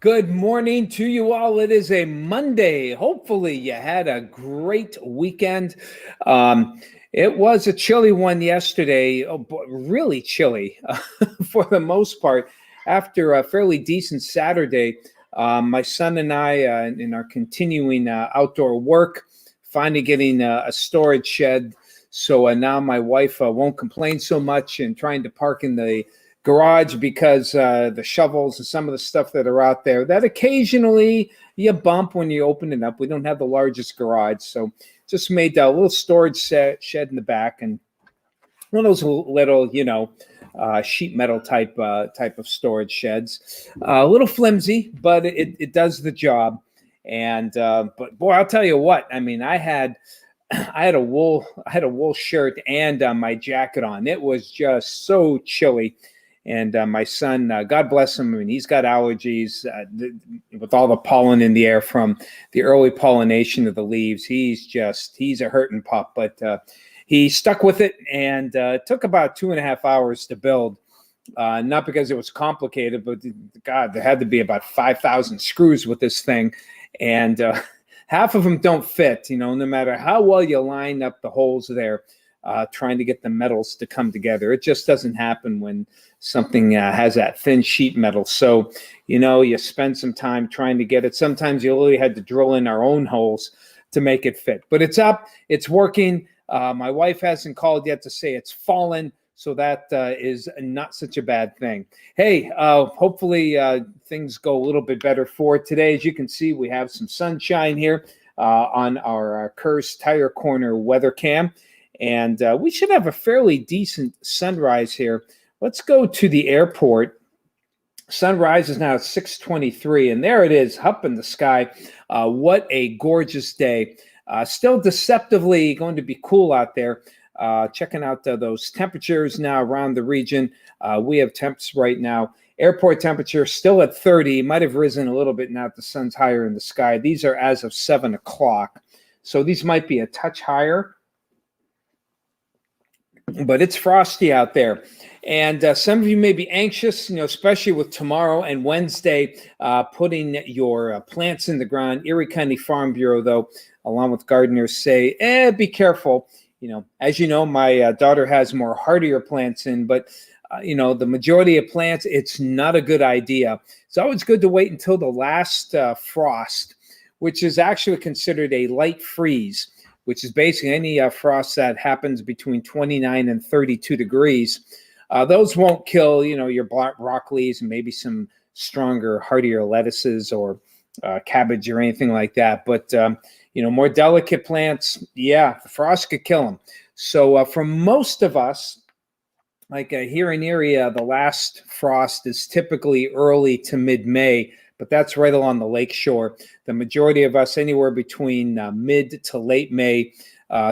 Good morning to you all. It is a Monday. Hopefully, you had a great weekend. Um, it was a chilly one yesterday, really chilly for the most part. After a fairly decent Saturday, my son and I, in our continuing outdoor work, finally getting a storage shed. So now my wife won't complain so much and trying to park in the garage because the shovels and some of the stuff that are out there that occasionally you bump when you open it up. We don't have the largest garage, so just made a little storage shed in the back and one of those little, sheet metal type of storage sheds. A little flimsy, but it does the job. And but boy, I'll tell you what. I mean, I had a wool shirt and my jacket on. It was just so chilly. And my son, God bless him, I mean, he's got allergies with all the pollen in the air from the early pollination of the leaves. He's a hurting pup, but he stuck with it, and it took about 2.5 hours to build. Not because it was complicated, but God, there had to be about 5,000 screws with this thing, and half of them don't fit. No matter how well you line up the holes there, trying to get the metals to come together, it just doesn't happen when something has that thin sheet metal. So, you spend some time trying to get it. Sometimes you literally had to drill in our own holes to make it fit. But it's up, it's working. My wife hasn't called yet to say it's fallen. So that is not such a bad thing. Hey, hopefully things go a little bit better for today. As you can see, we have some sunshine here on our Kerr's Tire Corner weather cam. And we should have a fairly decent sunrise here. Let's go to the airport. Sunrise is now at 6:23, and there it is, up in the sky. What a gorgeous day. Still deceptively going to be cool out there. Checking out those temperatures now around the region. We have temps right now. Airport temperature still at 30. Might have risen a little bit now that the sun's higher in the sky. These are as of 7 o'clock. So these might be a touch higher. But it's frosty out there. And some of you may be anxious, especially with tomorrow and Wednesday, putting your plants in the ground. Erie County Farm Bureau, though, along with gardeners, say, be careful. As you know, my daughter has more hardier plants in, but the majority of plants, it's not a good idea. It's always good to wait until the last frost, which is actually considered a light freeze, which is basically any frost that happens between 29 and 32 degrees. Those won't kill, your broccolis and maybe some stronger, hardier lettuces or cabbage or anything like that. But, more delicate plants, the frost could kill them. So for most of us, like here in Erie, the last frost is typically early to mid-May, but that's right along the lake shore. The majority of us anywhere between mid to late May.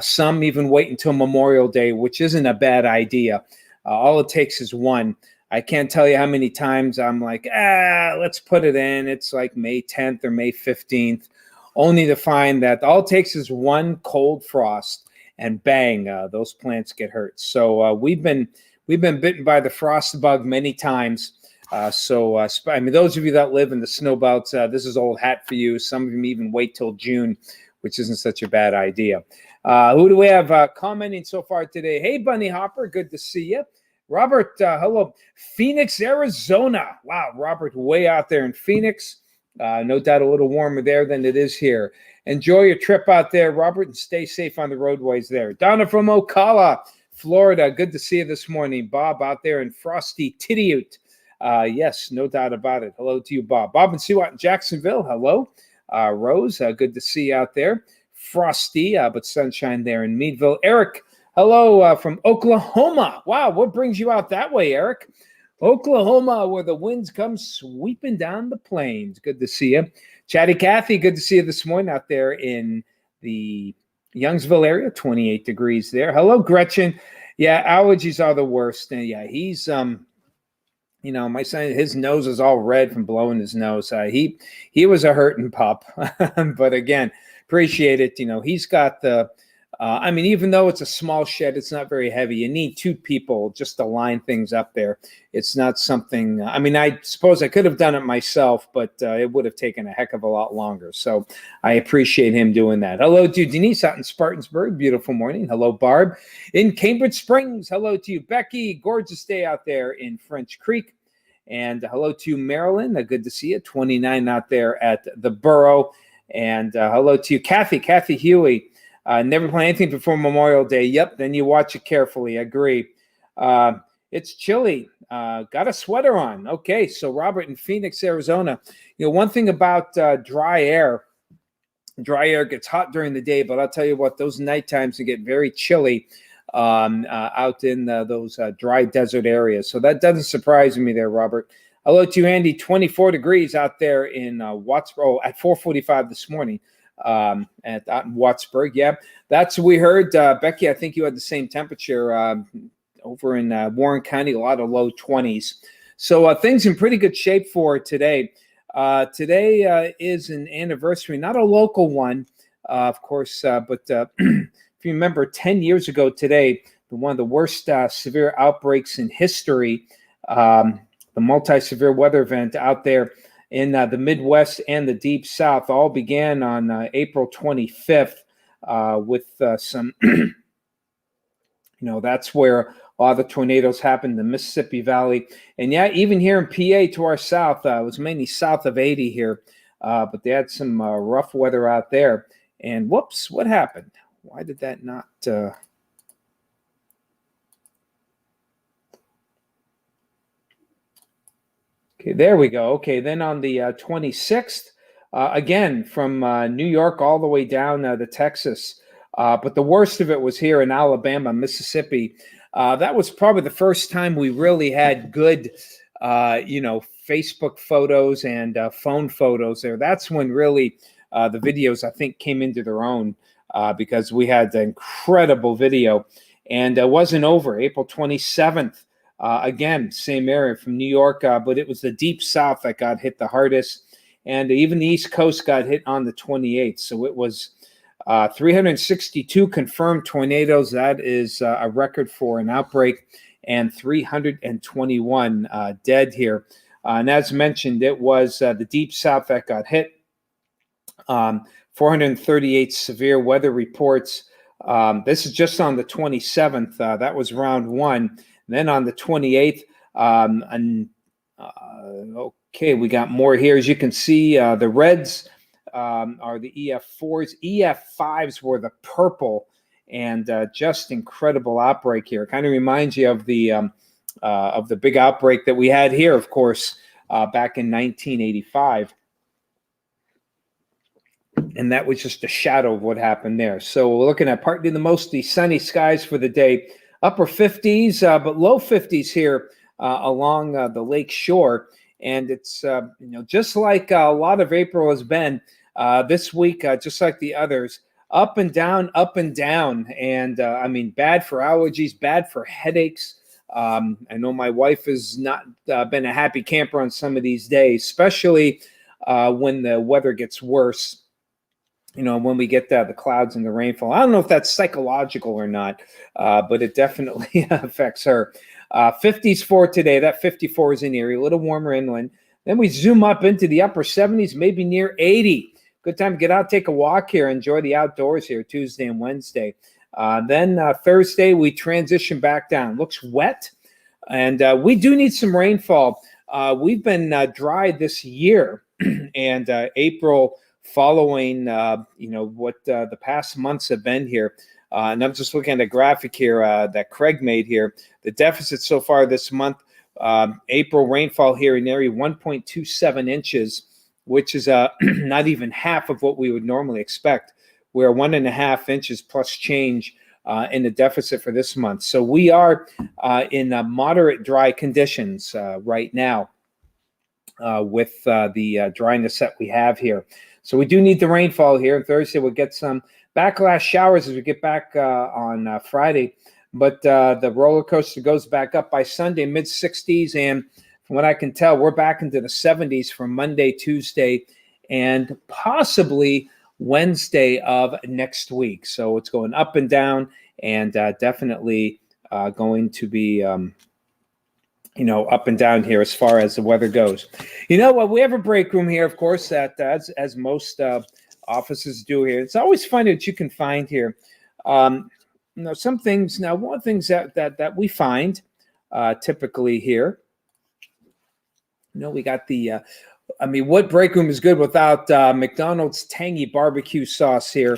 Some even wait until Memorial Day, which isn't a bad idea. All it takes is one. I can't tell you how many times I'm like, let's put it in. It's like May 10th or May 15th, only to find that all it takes is one cold frost and bang, those plants get hurt. So we've been bitten by the frost bug many times. I mean, those of you that live in the snow belts, this is old hat for you. Some of them even wait till June, which isn't such a bad idea. Who do we have commenting so far today? Hey, Bunny Hopper, good to see you. Robert, hello. Phoenix, Arizona. Wow, Robert, way out there in Phoenix. No doubt a little warmer there than it is here. Enjoy your trip out there, Robert, and stay safe on the roadways there. Donna from Ocala, Florida, good to see you this morning. Bob out there in frosty Tittiute. Yes, no doubt about it. Hello to you, Bob. Bob and Sue out in Jacksonville. Hello. Rose, good to see you out there. Frosty, but sunshine there in Meadville. Eric, hello from Oklahoma. Wow, what brings you out that way, Eric? Oklahoma, where the winds come sweeping down the plains. Good to see you. Chatty Cathy, good to see you this morning out there in the Youngsville area, 28 degrees there. Hello, Gretchen. Yeah, allergies are the worst. And yeah, he's my son, his nose is all red from blowing his nose. He was a hurting pup, but again, appreciate it. He's got the I mean, even though it's a small shed, it's not very heavy. You need two people just to line things up there. It's not something, I mean, I suppose I could have done it myself, but it would have taken a heck of a lot longer. So I appreciate him doing that. Hello to Denise out in Spartansburg. Beautiful morning. Hello, Barb in Cambridge Springs. Hello to you, Becky. Gorgeous day out there in French Creek. And hello to Marilyn. Good to see you. 29 out there at the Borough. And hello to you, Kathy Huey. Never play anything before Memorial Day. Yep, then you watch it carefully. Agree. It's chilly. Got a sweater on. Okay, so Robert in Phoenix, Arizona. One thing about dry air gets hot during the day, but I'll tell you what, those night times can get very chilly out in those dry desert areas. So that doesn't surprise me there, Robert. Hello to you, Andy. 24 degrees out there in Wattsboro at 4:45 this morning. Out in Wattsburg. Yeah, that's what we heard. Becky, I think you had the same temperature over in Warren County, a lot of low 20s. So things in pretty good shape for today. Today is an anniversary, not a local one, of course, but if you remember 10 years ago today, one of the worst severe outbreaks in history, the multi-severe weather event out there in the Midwest and the Deep South all began on April 25th with some, that's where a lot of the tornadoes happened in the Mississippi Valley. And yeah, even here in PA to our south, it was mainly south of 80 here, but they had some rough weather out there. And whoops, what happened? Why did that not... Okay, there we go. Okay, then on the 26th, again, from New York all the way down to Texas. But the worst of it was here in Alabama, Mississippi. That was probably the first time we really had good, Facebook photos and phone photos there. That's when really the videos, I think, came into their own because we had incredible video. And it wasn't over. April 27th. Again, same area from New York, but it was the Deep South that got hit the hardest. And even the East Coast got hit on the 28th. So it was 362 confirmed tornadoes. That is a record for an outbreak, and 321 dead here. And as mentioned, it was the Deep South that got hit. 438 severe weather reports. This is just on the 27th. That was round one. Then on the 28th, okay, we got more here. As you can see, the reds are the EF4s. EF5s were the purple, and just incredible outbreak here. It kind of reminds you of the big outbreak that we had here, of course, back in 1985. And that was just a shadow of what happened there. So we're looking at partly the mostly sunny skies for the day. Upper 50s, but low 50s here along the lake shore. And it's, just like a lot of April has been this week, just like the others, up and down, up and down. And I mean, bad for allergies, bad for headaches. I know my wife has not been a happy camper on some of these days, especially when the weather gets worse. When we get the clouds and the rainfall. I don't know if that's psychological or not, but it definitely affects her. 50s for today. That 54 is in Erie, a little warmer inland. Then we zoom up into the upper 70s, maybe near 80. Good time to get out, take a walk here, enjoy the outdoors here Tuesday and Wednesday. Then Thursday, we transition back down. Looks wet, and we do need some rainfall. We've been dry this year, and April following, what the past months have been here. And I'm just looking at a graphic here that Craig made here. The deficit so far this month, April rainfall here in Erie, 1.27 inches, which is not even half of what we would normally expect. We're 1.5 inches plus change in the deficit for this month. So we are in moderate dry conditions right now with the dryness that we have here. So we do need the rainfall here. Thursday we'll get some backlash showers as we get back on Friday. But the roller coaster goes back up by Sunday, mid-60s. And from what I can tell, we're back into the 70s from Monday, Tuesday, and possibly Wednesday of next week. So it's going up and down, and definitely going to be up and down here as far as the weather goes. We have a break room here, of course, that as most offices do here. It's always fun that you can find here. Some things. Now, one of the things that we find typically here. We got the. What break room is good without McDonald's tangy barbecue sauce here?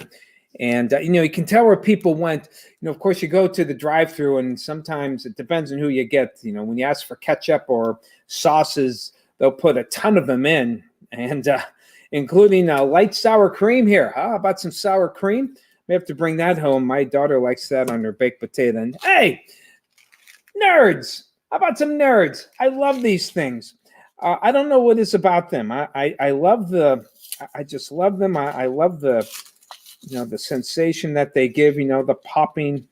And, you can tell where people went. Of course, you go to the drive-thru, and sometimes it depends on who you get. When you ask for ketchup or sauces, they'll put a ton of them in, and including light sour cream here. How about some sour cream? We have to bring that home. My daughter likes that on her baked potato. And, hey, nerds! How about some nerds? I love these things. I don't know what it's about them. I love I just love them. I love the the sensation that they give, the popping.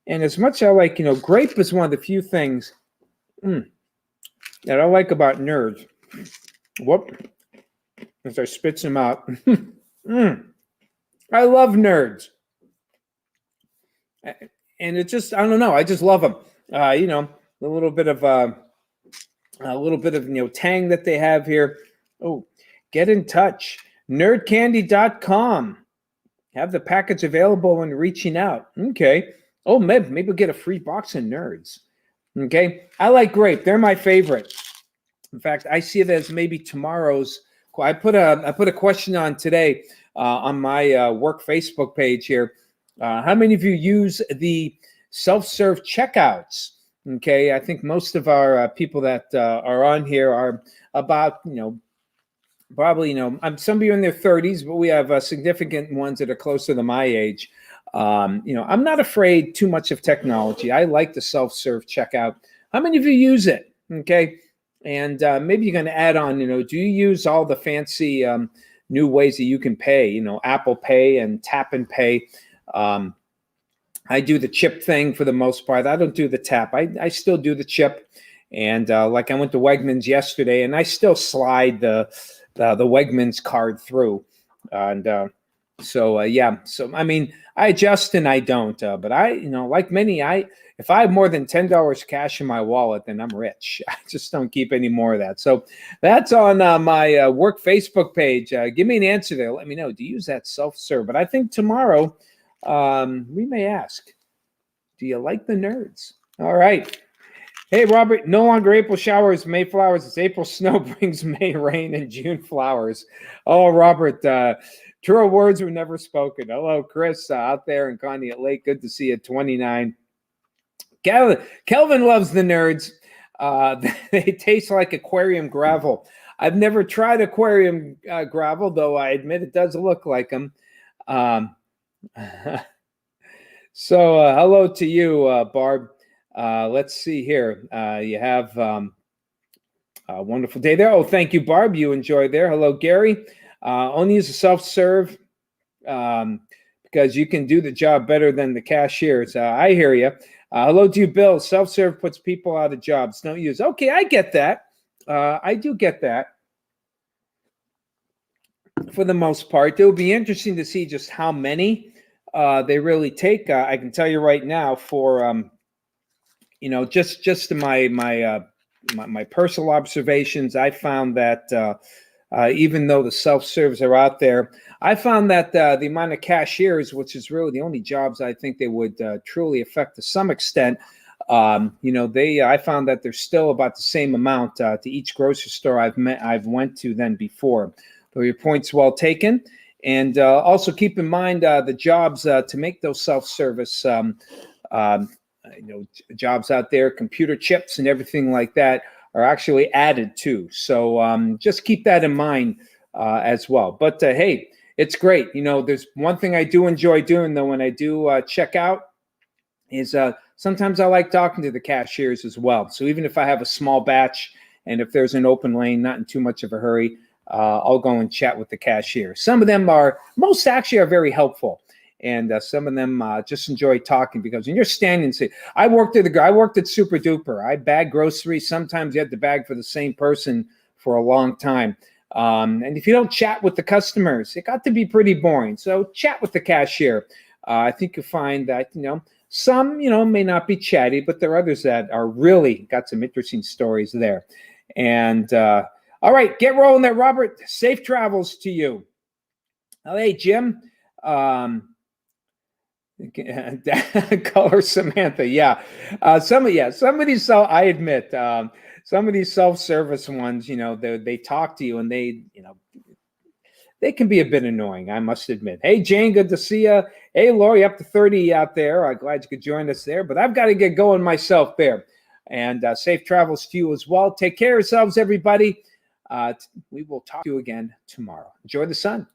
And as much as I like, grape is one of the few things that I like about nerds. Whoop. As I spits them out. I love nerds. And it just, I don't know. I just love them. A little bit of tang that they have here. Oh, get in touch. Nerdcandy.com. Have the package available when reaching out. Okay. Oh, maybe we'll get a free box of nerds. Okay. I like grape. They're my favorite. In fact, I see it as maybe tomorrow's. I put a question on today on my work Facebook page here. How many of you use the self-serve checkouts? Okay. I think most of our people that are on here are about, probably, some of you in their 30s, but we have significant ones that are closer to my age. I'm not afraid too much of technology. I like the self-serve checkout. How many of you use it? Okay. And maybe you're going to add on, do you use all the fancy new ways that you can pay, Apple Pay and Tap and Pay? I do the chip thing for the most part. I don't do the tap. I still do the chip. And like I went to Wegmans yesterday, and I still slide the Wegmans card through. And so I adjust and I don't. But like many, if I have more than $10 cash in my wallet, then I'm rich. I just don't keep any more of that. So that's on my work Facebook page. Give me an answer there. Let me know. Do you use that self-serve? But I think tomorrow we may ask, do you like the nerds? All right. Hey, Robert, no longer April showers, May flowers. It's April snow brings May rain and June flowers. Oh, Robert, truer words were never spoken. Hello, Chris, out there in Conneaut Lake. Good to see you, 29. Kelvin loves the nerds. They taste like aquarium gravel. I've never tried aquarium gravel, though I admit it does look like them. So hello to you, Barb. Let's see here. You have a wonderful day there. Oh, thank you, Barb. You enjoy there. Hello, Gary. Only use a self-serve because you can do the job better than the cashiers. I hear you. Hello to you, Bill. Self-serve puts people out of jobs. Don't use. Okay, I get that. I do get that. For the most part, it will be interesting to see just how many they really take. I can tell you right now, for just my personal observations, I found that even though the self-serves are out there, I found that the amount of cashiers, which is really the only jobs I think they would truly affect to some extent, I found that there's still about the same amount to each grocery store I've went to than before. So your point's well taken. And also keep in mind the jobs to make those self-service jobs out there, computer chips and everything like that are actually added too. So just keep that in mind as well. But hey, it's great. There's one thing I do enjoy doing though when I do check out is sometimes I like talking to the cashiers as well. So even if I have a small batch and if there's an open lane, not in too much of a hurry, I'll go and chat with the cashier. Some of them most actually are very helpful. And some of them just enjoy talking because when you're standing, I worked at Super Duper. I bagged groceries. Sometimes you had to bag for the same person for a long time. And if you don't chat with the customers, it got to be pretty boring. So chat with the cashier. I think you'll find that, some, may not be chatty, but there are others that are really got some interesting stories there. And all right, get rolling there, Robert. Safe travels to you. Oh, hey, Jim. Color Samantha. Yeah. Some of these, I admit, some of these self-service ones, they talk to you and they can be a bit annoying, I must admit. Hey, Jane, good to see you. Hey, Lori, up to 30 out there. I'm glad you could join us there, but I've got to get going myself there. And safe travels to you as well. Take care of yourselves, everybody. We will talk to you again tomorrow. Enjoy the sun.